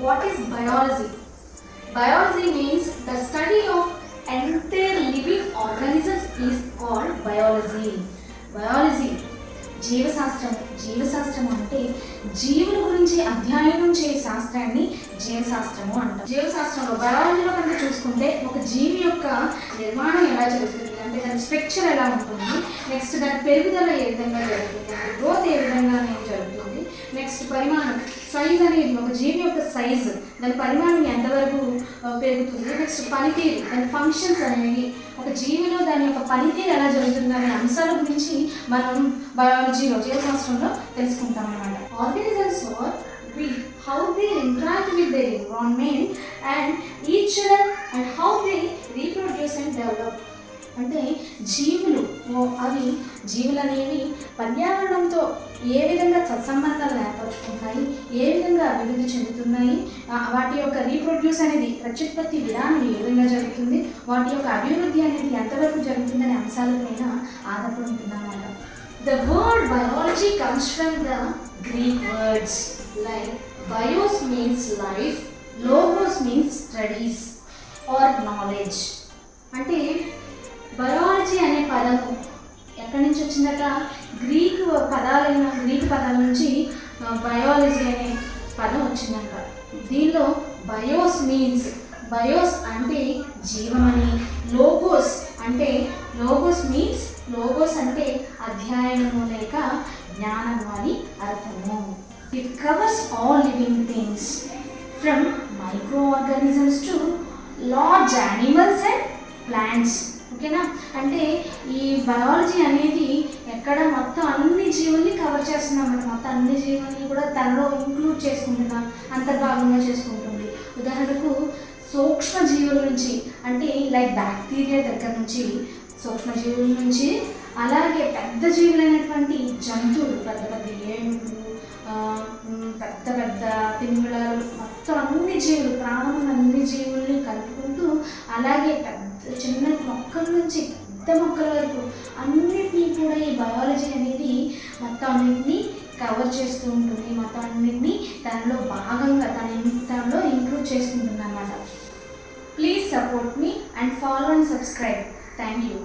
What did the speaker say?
What is biology? Biology means the study of entire living organisms is called biology. Biology జీవశాస్త్రం అంటే జీవుల గురించి అధ్యయనం చేసే శాస్త్రాన్ని జీవశాస్త్రము అంటారు. జీవశాస్త్రంలో బయాలజీలో కనుక చూసుకుంటే ఒక జీవి యొక్క నిర్మాణం ఎలా జరుగుతుంది అంటే దాని స్ట్రక్చర్ ఎలా ఉంటుంది, నెక్స్ట్ దాని పెరుగుదల ఏ విధంగా జరుగుతుంది, గ్రోత్ ఏ విధంగా జరుగుతుంది, నెక్స్ట్ పరిమాణం సైజ్ అనేది ఒక జీవి యొక్క సైజు దాని పరిమాణం ఎంతవరకు పెరుగుతుంది, నెక్స్ట్ పనితీరు దాని ఫంక్షన్స్ అనేవి ఒక జీవిలో దాని యొక్క పనితీరు ఎలా జరుగుతుంది అనే అంశాల గురించి మనం బయాలజీలో జీవశాస్త్రంలో తెలుసుకుంటాం అన్నమాట. Organisms are how they interact with their environment and each other and how they reproduce and develop. అంటే జీవులు అనేవి పర్యావరణంతో ఏ విధంగా సత్సంబంధాలు ఏర్పరచుకుంటాయి, ఏ విధంగా అభివృద్ధి చెందుతున్నాయి, వాటి యొక్క రీప్రొడ్యూస్ అనేది ప్రత్యుత్పత్తి విధానం ఏ విధంగా జరుగుతుంది, వాటి యొక్క అభివృద్ధి అనేది ఎంతవరకు జరుగుతుందనే అంశాలపైన ఆధారపడి ఉంటుందన్నమాట. The word biology comes from the Greek words like bios means life, logos means studies or knowledge. అంటే బయాలజీ అనే పదము ఎక్కడి నుంచి వచ్చిందట? గ్రీక్ పదాల నుంచి బయాలజీ అనే పదం వచ్చిందంట. దీనిలో బయోస్ అంటే జీవమని, లోగోస్ అంటే అధ్యయనము లేక జ్ఞానము అని అర్థము. It covers all living things from microorganisms to large animals and plants. ఓకేనా? అంటే ఈ బయాలజీ అనేది ఎక్కడ మొత్తం అన్ని జీవుల్ని కవర్ చేస్తున్నాం, మొత్తం అన్ని జీవుల్ని కూడా తనలో ఇంక్లూడ్ చేసుకుంటున్నాం, అంతర్భాగంగా చేసుకుంటుంది. ఉదాహరణకు సూక్ష్మ జీవుల నుంచి అంటే లైక్ బ్యాక్టీరియా దగ్గర నుంచి సూక్ష్మజీవుల నుంచి, అలాగే పెద్ద జీవులైనటువంటి జంతువులు, పెద్ద పెద్ద ఏనుగులు, పెద్ద తిమింగళాలు, మొత్తం అన్ని జీవులు, ప్రాణం అన్ని జీవుల్ని కలుపుకుంటూ, అలాగే చిన్న మొక్కల నుంచి పెద్ద మొక్కల వరకు అన్నిటినీ కూడా ఈ బయాలజీ అనేది మొత్తం అన్నింటినీ కవర్ చేస్తూ ఉంటుంది, మొత్తం అన్నింటినీ తనలో భాగంగా తనలో ఇంక్లూడ్ చేసుకుంటుంది అన్నమాట. Please support me and follow and subscribe. Thank you.